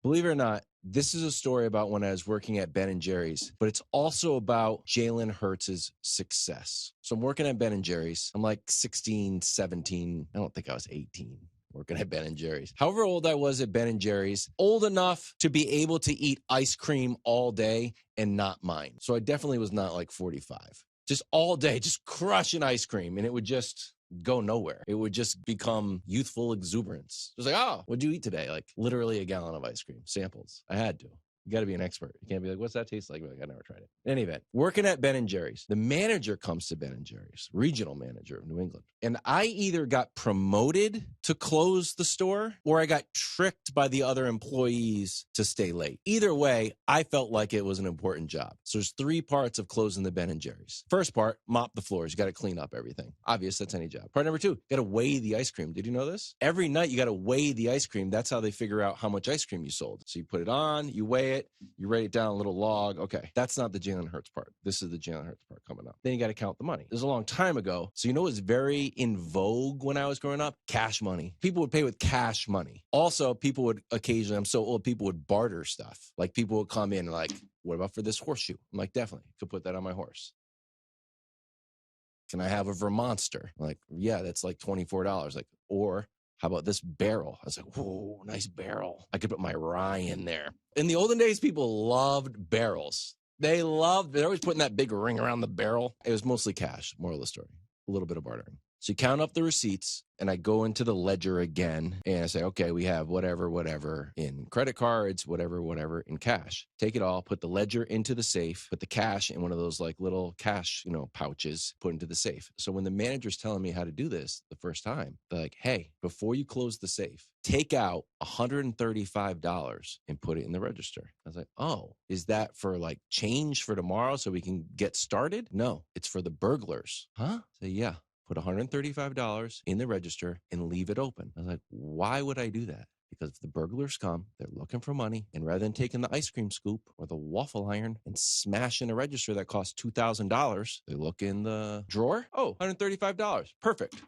Believe it or not, this is a story about when I was working at Ben & Jerry's, but it's also about Jalen Hurts' success. So I'm working at Ben & Jerry's. I'm like 16, 17. I don't think I was 18. Working at Ben & Jerry's. However old I was at Ben & Jerry's, old enough to be able to eat ice cream all day and not mind. So I definitely was not like 45. Just all day, just crushing ice cream, and it would just go nowhere. It would just become youthful exuberance. It was like, oh, what'd you eat today? Like literally a gallon of ice cream, samples. I had to. You got to be an expert. You can't be like, what's that taste like? Like, I never tried it. In any event, working at Ben & Jerry's, the manager comes to Ben & Jerry's, regional manager of New England. And I either got promoted to close the store or I got tricked by the other employees to stay late. Either way, I felt like it was an important job. So there's 3 parts of closing the Ben & Jerry's. First part, mop the floors. You got to clean up everything. Obvious, that's any job. Part number 2, you got to weigh the ice cream. Did you know this? Every night you got to weigh the ice cream. That's how they figure out how much ice cream you sold. So you put it on, you weigh it, you write it down a little log. Okay, that's not the Jalen Hurts part. This is the Jalen Hurts part coming up. Then you got to count the money. This is a long time ago. So you know what's very in vogue when I was growing up? Cash money. People would pay with cash money. Also, people would occasionally, I'm so old, people would barter stuff. Like people would come in and like, what about for this horseshoe? I'm like, definitely, could put that on my horse. Can I have a Vermonster? I'm like, yeah, that's like $24. Like, or how about this barrel? I was like, whoa, nice barrel. I could put my rye in there. In the olden days, people loved barrels. They're always putting that big ring around the barrel. It was mostly cash, moral of the story. A little bit of bartering. So you count up the receipts, and I go into the ledger again, and I say, okay, we have whatever in credit cards, whatever in cash. Take it all, put the ledger into the safe, put the cash in one of those like little cash, pouches, put into the safe. So when the manager's telling me how to do this the first time, they're like, hey, before you close the safe, take out $135 and put it in the register. I was like, oh, is that for like change for tomorrow so we can get started? No, it's for the burglars. Huh? So yeah. Put $135 in the register and leave it open. I was like, why would I do that? Because if the burglars come, they're looking for money. And rather than taking the ice cream scoop or the waffle iron and smashing a register that costs $2,000, they look in the drawer. Oh, $135. Perfect.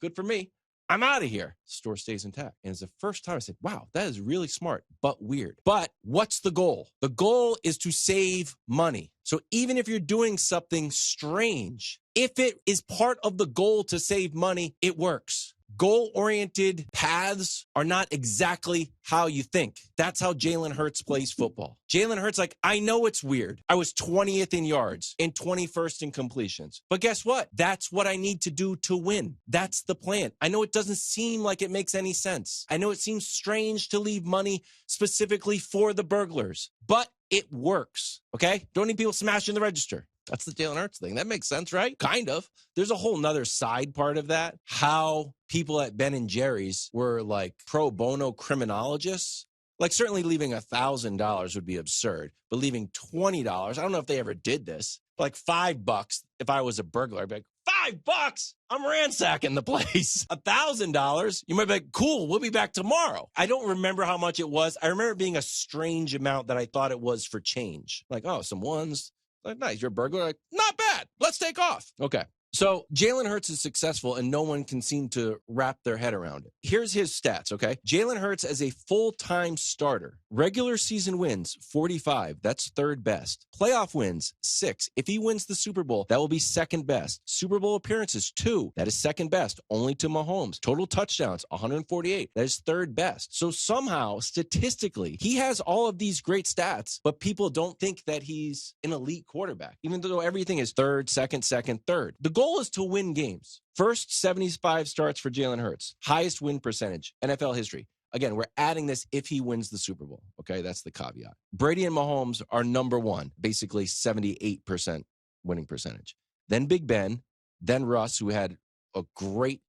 Good for me. I'm out of here. Store stays intact. And it's the first time I said, wow, that is really smart, but weird. But what's the goal? The goal is to save money. So even if you're doing something strange, if it is part of the goal to save money, it works. Goal-oriented paths are not exactly how you think. That's how Jalen Hurts plays football. Jalen Hurts, like, I know it's weird. I was 20th in yards and 21st in completions. But guess what? That's what I need to do to win. That's the plan. I know it doesn't seem like it makes any sense. I know it seems strange to leave money specifically for the burglars, but it works, okay? Don't need people smashing the register. That's the Jalen Hurts thing. That makes sense, right? Kind of. There's a whole nother side part of that. How people at Ben & Jerry's were like pro bono criminologists. Like certainly leaving $1,000 would be absurd, but leaving $20, I don't know if they ever did this, like $5 if I was a burglar, I'd be like, $5? I'm ransacking the place. $1,000, you might be like, cool, we'll be back tomorrow. I don't remember how much it was. I remember it being a strange amount that I thought it was for change. Like, oh, some ones. Like, nice, you're a burglar? Like, not bad. Let's take off. Okay. So Jalen Hurts is successful and no one can seem to wrap their head around it. Here's his stats, okay? Jalen Hurts as a full-time starter. Regular season wins, 45. That's third best. Playoff wins, 6. If he wins the Super Bowl, that will be second best. Super Bowl appearances, 2. That is second best, only to Mahomes. Total touchdowns, 148. That is third best. So somehow, statistically, he has all of these great stats, but people don't think that he's an elite quarterback, even though everything is third, second, third. The goal is to win games. First 75 starts for Jalen Hurts. Highest win percentage, NFL history. Again, we're adding this if he wins the Super Bowl. Okay, that's the caveat. Brady and Mahomes are number one, basically 78% winning percentage. Then Big Ben, then Russ, who had a great,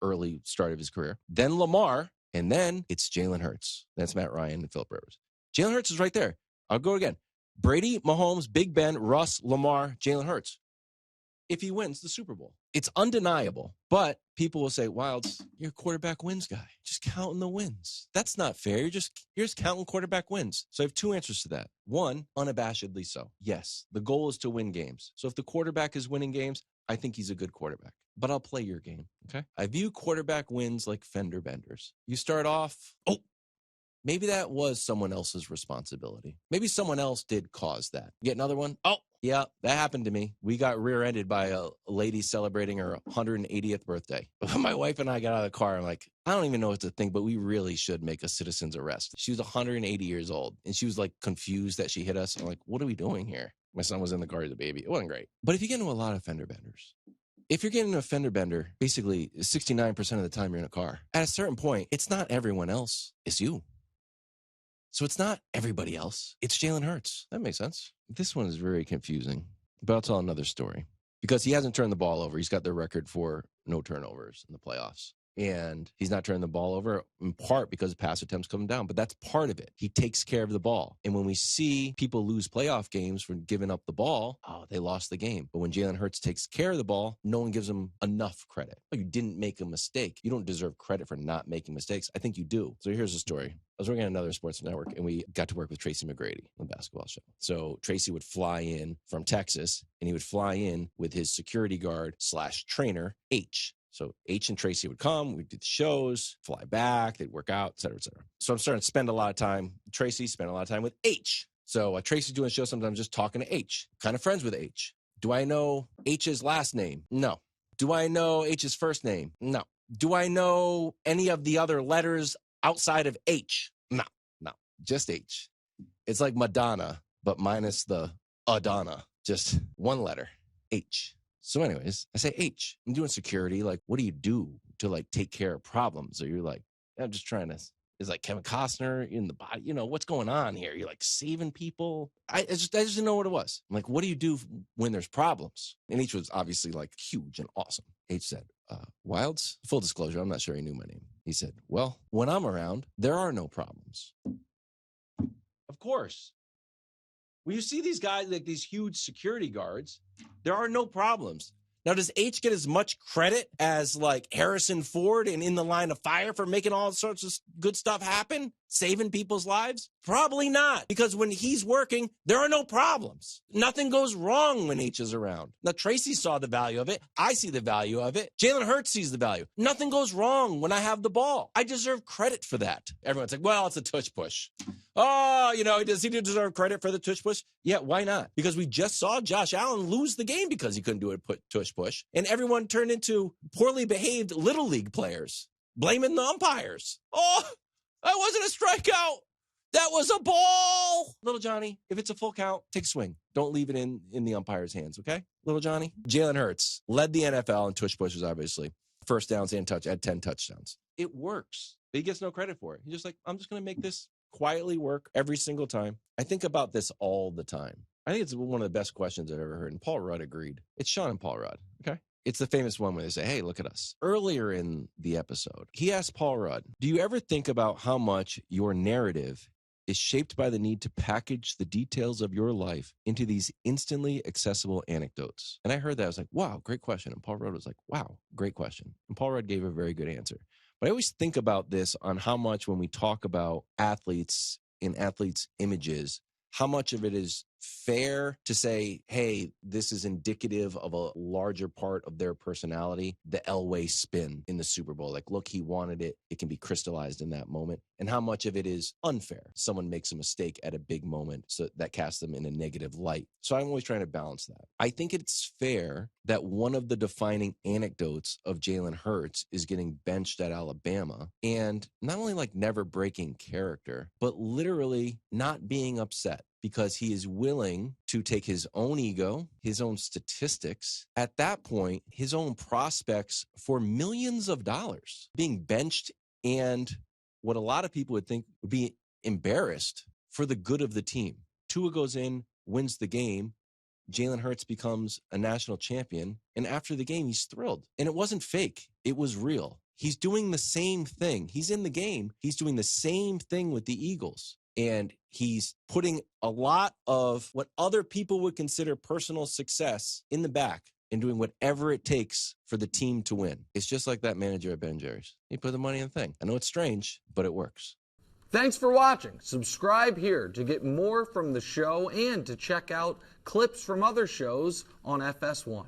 early start of his career. Then Lamar, and then it's Jalen Hurts. That's Matt Ryan and Philip Rivers. Jalen Hurts is right there. I'll go again. Brady, Mahomes, Big Ben, Russ, Lamar, Jalen Hurts. If he wins the Super Bowl. It's undeniable, but people will say, Wilds, you're a quarterback wins guy. Just counting the wins. That's not fair. You're just counting quarterback wins. So I have 2 answers to that. One, unabashedly so. Yes, the goal is to win games. So if the quarterback is winning games, I think he's a good quarterback. But I'll play your game, okay? I view quarterback wins like fender benders. You start off, maybe that was someone else's responsibility. Maybe someone else did cause that. Get another one? Oh, yeah, that happened to me. We got rear-ended by a lady celebrating her 180th birthday. My wife and I got out of the car. I'm like, I don't even know what to think, but we really should make a citizen's arrest. She was 180 years old, and she was like confused that she hit us. I'm like, what are we doing here? My son was in the car as a baby. It wasn't great. But if you get into a lot of fender benders, if you're getting a fender bender, basically 69% of the time you're in a car, at a certain point, it's not everyone else, it's you. So it's not everybody else. It's Jalen Hurts. That makes sense. This one is very confusing, but I'll tell another story. Because he hasn't turned the ball over. He's got the record for no turnovers in the playoffs. And he's not turning the ball over in part because pass attempts come down, but that's part of it. He takes care of the ball. And when we see people lose playoff games for giving up the ball, oh, they lost the game. But when Jalen Hurts takes care of the ball, no one gives him enough credit. Oh, you didn't make a mistake. You don't deserve credit for not making mistakes. I think you do. So here's the story. I was working at another sports network, and we got to work with Tracy McGrady on the basketball show. So Tracy would fly in from Texas, and he would fly in with his security guard / trainer, H. So H and Tracy would come, we'd do the shows, fly back, they'd work out, et cetera, et cetera. So I'm starting to spend a lot of time, Tracy spent a lot of time with H. So Tracy's doing a show, sometimes just talking to H, kind of friends with H. Do I know H's last name? No. Do I know H's first name? No. Do I know any of the other letters outside of H? No, just H. It's like Madonna, but minus the Adonna, just one letter, H. So anyways, I say, H, I'm doing security. Like, what do you do to like take care of problems? Or you're like, I'm just trying to, is like Kevin Costner in the body, you know, what's going on here? You're like saving people. I just didn't know what it was. I'm like, what do you do when there's problems? And H was obviously like huge and awesome. H said, Wilds, full disclosure, I'm not sure he knew my name. He said, well, when I'm around, there are no problems. Of course. When you see these guys, like these huge security guards, there are no problems. Now, does H get as much credit as like Harrison Ford and In the Line of Fire for making all sorts of good stuff happen, saving people's lives? Probably not, because when he's working, there are no problems. Nothing goes wrong when H is around. Now, Tracy saw the value of it. I see the value of it. Jalen Hurts sees the value. Nothing goes wrong when I have the ball. I deserve credit for that. Everyone's like, well, it's a tush push. Oh, you know, does he deserve credit for the tush push? Yeah, why not? Because we just saw Josh Allen lose the game because he couldn't do a tush push. And everyone turned into poorly behaved Little League players, blaming the umpires. Oh, that wasn't a strikeout. That was a ball. Little Johnny, if it's a full count, take a swing. Don't leave it in the umpire's hands, okay? Little Johnny. Jalen Hurts led the NFL in tush pushes, obviously. First downs and had 10 touchdowns. It works. But he gets no credit for it. He's just like, I'm just going to make this quietly work every single time. I think about this all the time. I think it's one of the best questions I've ever heard. And Paul Rudd agreed. It's Sean and Paul Rudd, okay? It's the famous one where they say, hey, look at us. Earlier in the episode, he asked Paul Rudd, do you ever think about how much your narrative is shaped by the need to package the details of your life into these instantly accessible anecdotes? And I heard that. I was like, wow, great question. And Paul Rudd was like, wow, great question. And Paul Rudd gave a very good answer. But I always think about this on how much when we talk about athletes in athletes' images, how much of it is fair to say, hey, this is indicative of a larger part of their personality, the Elway spin in the Super Bowl. Like, look, he wanted it. It can be crystallized in that moment. And how much of it is unfair? Someone makes a mistake at a big moment, so that casts them in a negative light. So I'm always trying to balance that. I think it's fair that one of the defining anecdotes of Jalen Hurts is getting benched at Alabama and not only like never breaking character, but literally not being upset because he is willing to take his own ego, his own statistics, at that point, his own prospects for millions of dollars being benched, and what a lot of people would think would be embarrassed for the good of the team. Tua goes in, wins the game. Jalen Hurts becomes a national champion. And after the game, he's thrilled. And it wasn't fake. It was real. He's doing the same thing. He's in the game. He's doing the same thing with the Eagles. And he's putting a lot of what other people would consider personal success in the back and doing whatever it takes for the team to win. It's just like that manager at Ben Jerry's. He put the money in the thing. I know it's strange, but it works. Thanks for watching. Subscribe here to get more from the show and to check out clips from other shows on FS1.